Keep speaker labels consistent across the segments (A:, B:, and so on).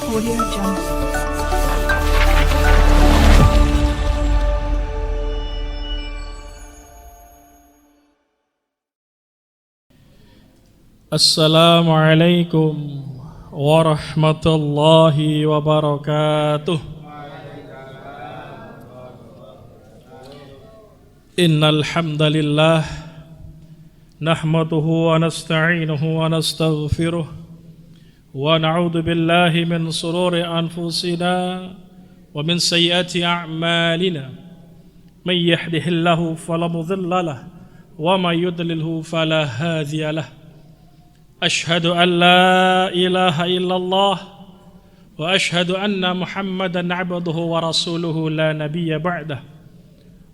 A: Audio Jungle.
B: Assalamualaikum warahmatullahi wabarakatuh. Innal hamdalillah nahmaduhu wa nasta'inuhu wa nastaghfiruh wa na'udzu billahi min shururi anfusina wa min sayyiati a'malina. May yahdihillahu fala mudilla lahu wa may yudlilhu fala hadiya lahu. Ashhadu an la ilaha illallah wa ashhadu anna Muhammadan abduhu wa rasuluhu la nabiyya ba'dah.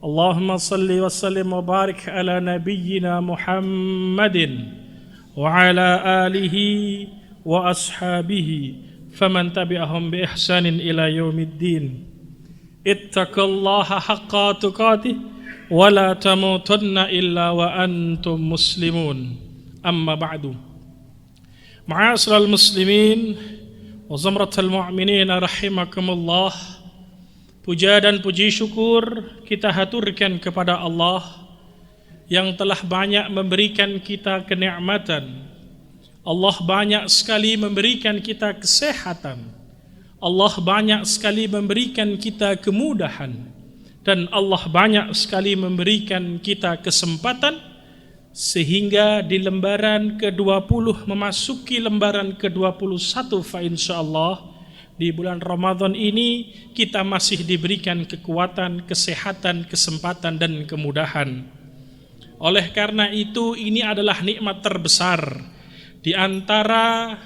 B: Allahumma salli wa sallim wa barik ala nabiyyina Muhammadin wa ala alihi wa ashabihi faman tabi'ahum bi ihsanin ila yaumiddin. Ittaqullaha haqqa tuqatih wa la tamutunna illa wa antum muslimun. Amma ba'du. Ma'asyiral muslimin wa zamratal mu'minin rahimakumullah. Puja dan puji syukur kita haturkan kepada Allah yang telah banyak memberikan kita kenikmatan. Allah banyak sekali memberikan kita kesehatan. Allah banyak sekali memberikan kita kemudahan. Dan Allah banyak sekali memberikan kita kesempatan sehingga di lembaran ke-20 memasuki lembaran ke-21 fa insyaallah di bulan Ramadan ini kita masih diberikan kekuatan, kesehatan, kesempatan dan kemudahan. Oleh karena itu ini adalah nikmat terbesar di antara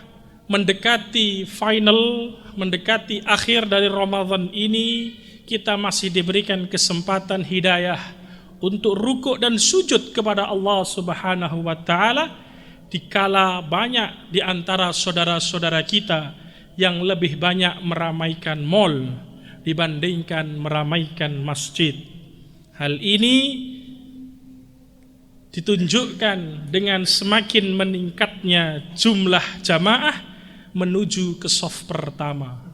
B: mendekati final, mendekati akhir dari Ramadan ini kita masih diberikan kesempatan hidayah untuk rukuk dan sujud kepada Allah Subhanahu wa taala dikala banyak di antara saudara-saudara kita yang lebih banyak meramaikan mal dibandingkan meramaikan masjid. Hal ini ditunjukkan dengan semakin meningkatnya jumlah jamaah menuju ke shaf pertama.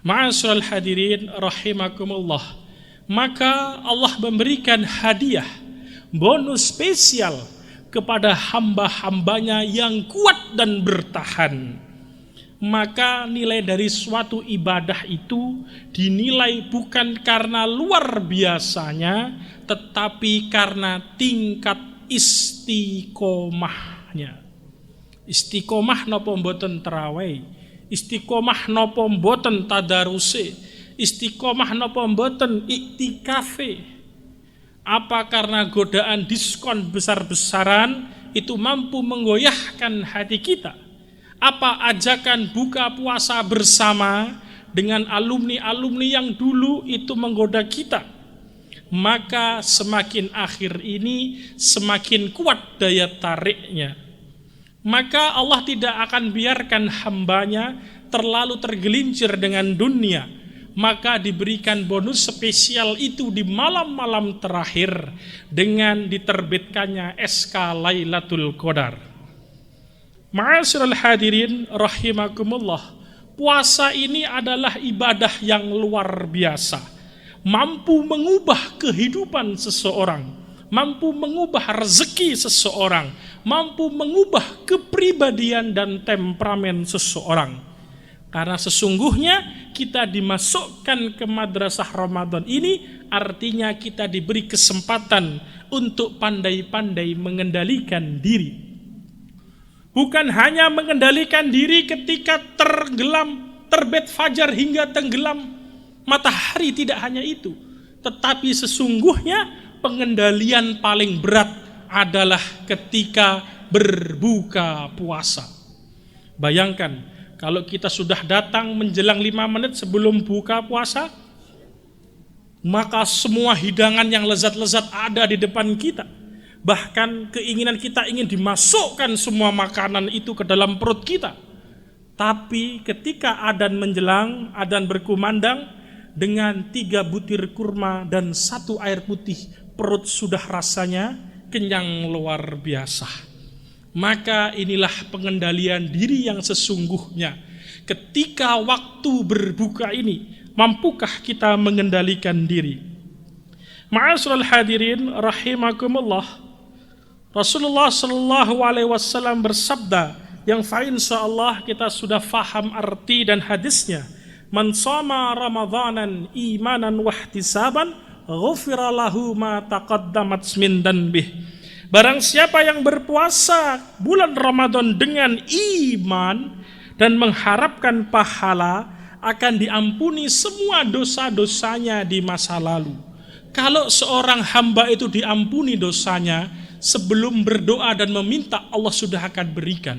B: Ma'asyiral hadirin rahimakumullah. Maka Allah memberikan hadiah bonus spesial kepada hamba-hambanya yang kuat dan bertahan. Maka nilai dari suatu ibadah itu dinilai bukan karena luar biasanya, tetapi karena tingkat istiqomahnya. Istiqomah napa mboten tarawih, istiqomah napa mboten tadaruse, istiqomah napa mboten iktikafe. Apa karena godaan diskon besar-besaran itu mampu menggoyahkan hati kita? Apa ajakan buka puasa bersama dengan alumni-alumni yang dulu itu menggoda kita? Maka semakin akhir ini semakin kuat daya tariknya. Maka Allah tidak akan biarkan hambanya terlalu tergelincir dengan dunia. Maka diberikan bonus spesial itu di malam-malam terakhir dengan diterbitkannya SK Lailatul Qadar. Ma'asyiral hadirin rahimakumullah. Puasa ini adalah ibadah yang luar biasa. Mampu mengubah kehidupan seseorang, mampu mengubah rezeki seseorang, mampu mengubah kepribadian dan temperamen seseorang. Karena sesungguhnya kita dimasukkan ke madrasah Ramadan ini artinya kita diberi kesempatan untuk pandai-pandai mengendalikan diri. Bukan hanya mengendalikan diri ketika tenggelam, terbit fajar hingga tenggelam matahari, tidak hanya itu. Tetapi sesungguhnya pengendalian paling berat adalah ketika berbuka puasa. Bayangkan kalau kita sudah datang menjelang 5 menit sebelum buka puasa, maka semua hidangan yang lezat-lezat ada di depan kita. Bahkan keinginan kita ingin dimasukkan semua makanan itu ke dalam perut kita. Tapi ketika adzan menjelang, adzan berkumandang, dengan 3 butir kurma dan 1 air putih, perut sudah rasanya kenyang luar biasa. Maka inilah pengendalian diri yang sesungguhnya. Ketika waktu berbuka ini, mampukah kita mengendalikan diri? Ma'asyiral hadirin rahimakumullah, Rasulullah sallallahu alaihi wasallam bersabda yang insyaallah kita sudah faham arti dan hadisnya. Man shoma ramadhanan imanan wahtisaban ghufira lahu ma taqaddamat min danbih. Barang siapa yang berpuasa bulan Ramadan dengan iman dan mengharapkan pahala, akan diampuni semua dosa-dosanya di masa lalu. Kalau seorang hamba itu diampuni dosanya, sebelum berdoa dan meminta, Allah sudah akan berikan.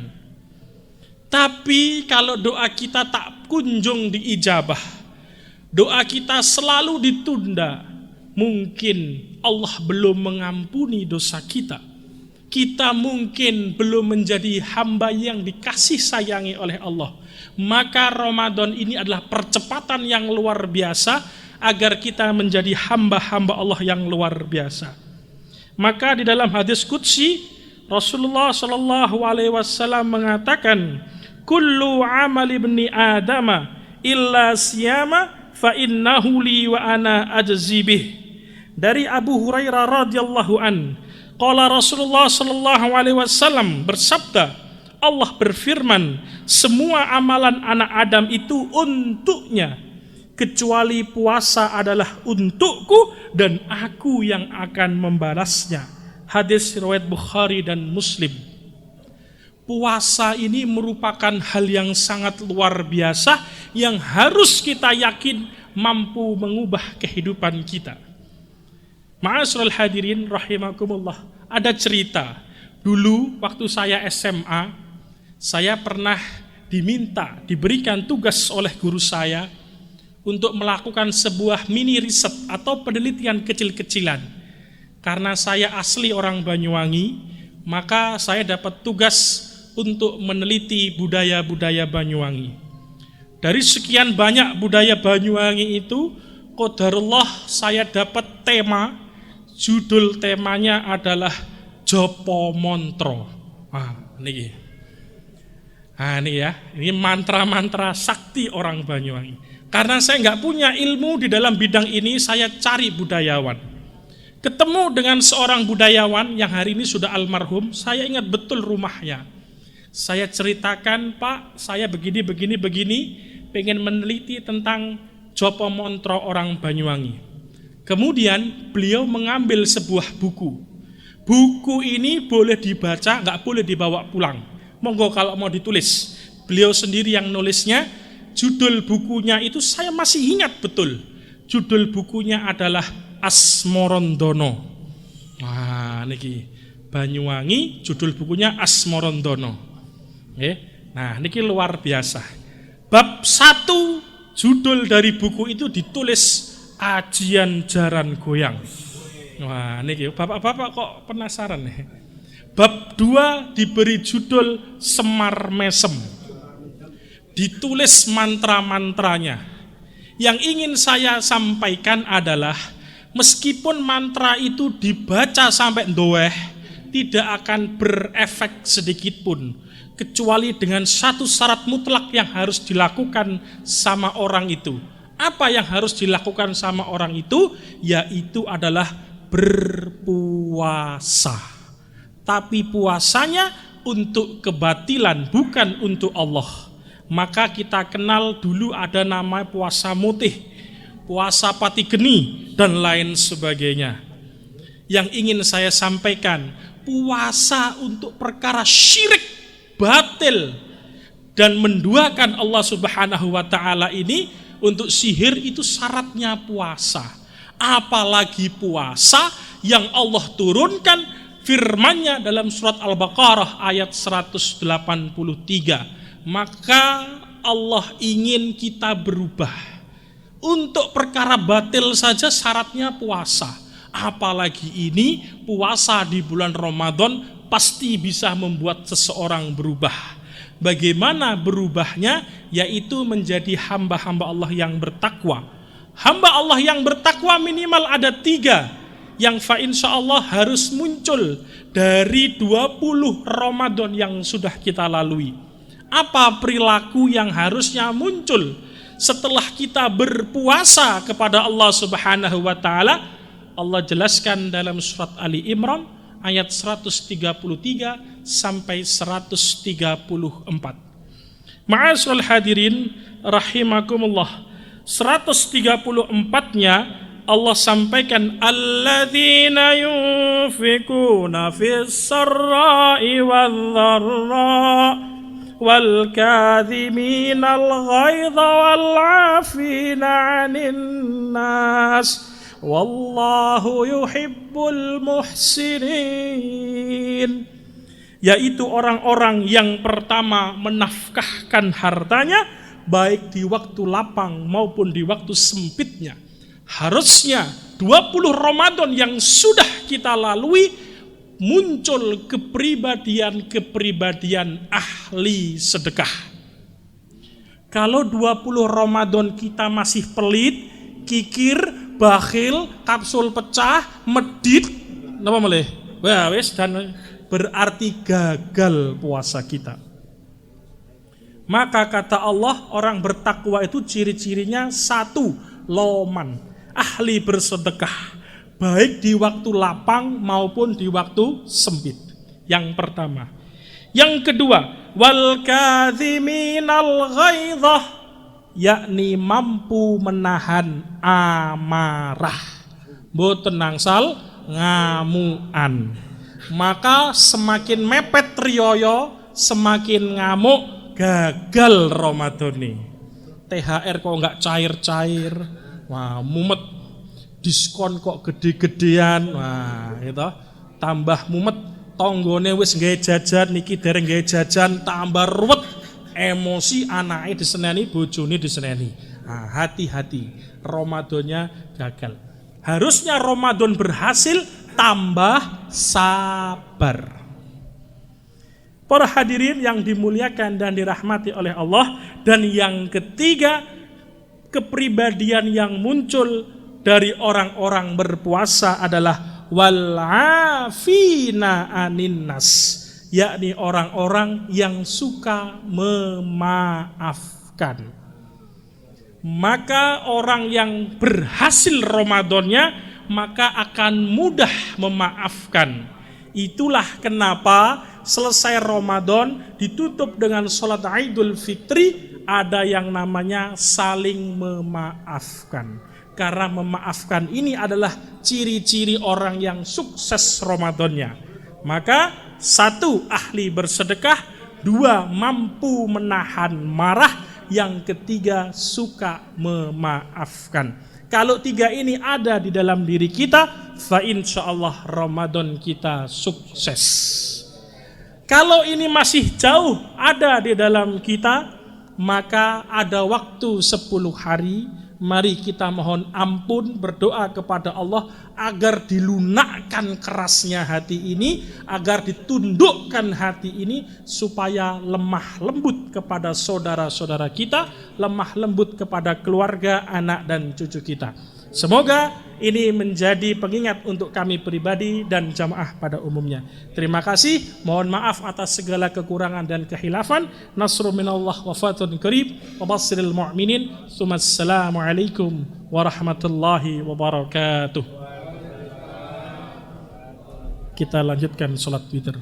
B: Tapi kalau doa kita tak kunjung diijabah, doa kita selalu ditunda, mungkin Allah belum mengampuni dosa kita. Kita mungkin belum menjadi hamba yang dikasih sayangi oleh Allah. Maka Ramadan ini adalah percepatan yang luar biasa agar kita menjadi hamba-hamba Allah yang luar biasa. Maka di dalam hadis qudsi Rasulullah sallallahu alaihi wasallam mengatakan, kullu amali ibni adama illa siyama fa innahu li wa ana ajzi bih. Dari Abu Hurairah radhiyallahu an, qala Rasulullah sallallahu alaihi wasallam bersabda, Allah berfirman, semua amalan anak Adam itu untuknya, kecuali puasa adalah untukku dan aku yang akan membalasnya. Hadis riwayat Bukhari dan Muslim. Puasa ini merupakan hal yang sangat luar biasa yang harus kita yakin mampu mengubah kehidupan kita. Ma'asyiral hadirin rahimakumullah, ada cerita. Dulu waktu saya SMA, saya pernah diberikan tugas oleh guru saya untuk melakukan sebuah mini riset atau penelitian kecil-kecilan. Karena saya asli orang Banyuwangi, maka saya dapat tugas untuk meneliti budaya-budaya Banyuwangi. Dari sekian banyak budaya Banyuwangi itu, qadarullah saya dapat tema, judul temanya adalah Jopo Montro. Ini ya, ini mantra-mantra sakti orang Banyuwangi. Karena saya nggak punya ilmu di dalam bidang ini, saya cari budayawan. Ketemu dengan seorang budayawan yang hari ini sudah almarhum, saya ingat betul rumahnya. Saya ceritakan, Pak, saya begini, pengen meneliti tentang Jopo Montro orang Banyuwangi. Kemudian beliau mengambil sebuah buku. Buku ini boleh dibaca, nggak boleh dibawa pulang. Monggo kalau mau ditulis. Beliau sendiri yang nulisnya. Judul bukunya itu saya masih ingat betul. Judul bukunya adalah Asmorondono. Wah, niki Banyuwangi, judul bukunya Asmorondono. Nah, niki luar biasa. Bab 1 judul dari buku itu ditulis Ajian Jaran Goyang. Wah, niki bapak-bapak kok penasaran nih. Bab 2 diberi judul Semar Mesem. Ditulis mantra-mantranya. Yang ingin saya sampaikan adalah meskipun mantra itu dibaca sampai ndoeh, tidak akan berefek sedikit pun, kecuali dengan satu syarat mutlak yang harus dilakukan sama orang itu. Apa yang harus dilakukan sama orang itu? Yaitu adalah berpuasa. Tapi puasanya untuk kebatilan, bukan untuk Allah. Maka kita kenal dulu ada nama puasa mutih, puasa pati geni, dan lain sebagainya. Yang ingin saya sampaikan, puasa untuk perkara syirik, batil, dan menduakan Allah Subhanahu wa ta'ala ini untuk sihir itu syaratnya puasa. Apalagi puasa yang Allah turunkan firman-Nya dalam surat Al-Baqarah ayat 183. Maka Allah ingin kita berubah. Untuk perkara batil saja syaratnya puasa. Apalagi ini puasa di bulan Ramadan pasti bisa membuat seseorang berubah. Bagaimana berubahnya? Yaitu menjadi hamba-hamba Allah yang bertakwa. Hamba Allah yang bertakwa minimal ada 3 yang insyaallah harus muncul dari 20 Ramadan yang sudah kita lalui. Apa perilaku yang harusnya muncul setelah kita berpuasa kepada Allah Subhanahu wa taala? Allah jelaskan dalam surat Ali Imran ayat 133 sampai 134. Ma'asyiral hadirin rahimakumullah. 134-nya Allah sampaikan alladzina yunfikuna fis sarra'i wadh-dharra wal kadhiminal ghaidha wal 'afina 'anil nas wallahu yuhibbul muhsinin. Yaitu orang-orang yang pertama menafkahkan hartanya baik di waktu lapang maupun di waktu sempitnya. Harusnya 20 Ramadan yang sudah kita lalui muncul kepribadian-kepribadian ahli sedekah. Kalau 20 Ramadan kita masih pelit, kikir, bakhil, kapsul pecah, medit, napa meleh? Wah, wis dan berarti gagal puasa kita. Maka kata Allah, orang bertakwa itu ciri-cirinya satu, loman, ahli bersedekah. Baik di waktu lapang maupun di waktu sempit. Yang pertama. Yang kedua, wal kadhiminal ghaidhah, yakni mampu menahan amarah. Mboten nangsal ngamuan. Maka semakin mepet riyoyo, semakin ngamuk, gagal Ramadhani. THR kok enggak cair-cair. Wah, mumet. Diskon kok gede-gedean, wah itu tambah mumet, tonggone wis nggawe jajan niki dereng nggawe jajan tambah ruwet, emosi anake diseneni, bojone diseneni. Nah, hati-hati, Ramadannya gagal. Harusnya Ramadan berhasil, tambah sabar. Para hadirin yang dimuliakan dan dirahmati oleh Allah. Dan yang ketiga, kepribadian yang muncul dari orang-orang berpuasa adalah wal-afina anin nas, yakni orang-orang yang suka memaafkan. Maka orang yang berhasil Ramadannya maka akan mudah memaafkan. Itulah kenapa selesai Ramadan ditutup dengan sholat Idul Fitri, ada yang namanya saling memaafkan. Karena memaafkan ini adalah ciri-ciri orang yang sukses Ramadannya. Maka satu, ahli bersedekah. Dua, mampu menahan marah. Yang ketiga, suka memaafkan. Kalau tiga ini ada di dalam diri kita, fa insyaallah Ramadan kita sukses. Kalau ini masih jauh ada di dalam kita, maka ada waktu 10 hari. Mari kita mohon ampun, berdoa kepada Allah agar dilunakkan kerasnya hati ini, agar ditundukkan hati ini, supaya lemah lembut kepada saudara-saudara kita, lemah lembut kepada keluarga, anak dan cucu kita. Semoga ini menjadi pengingat untuk kami pribadi dan jamaah pada umumnya. Terima kasih, mohon maaf atas segala kekurangan dan kehilafan. Nasrun minallah wa fatun qarib wa basyiril mu'minin. Assalamualaikum warahmatullahi wabarakatuh. Kita lanjutkan salat witir.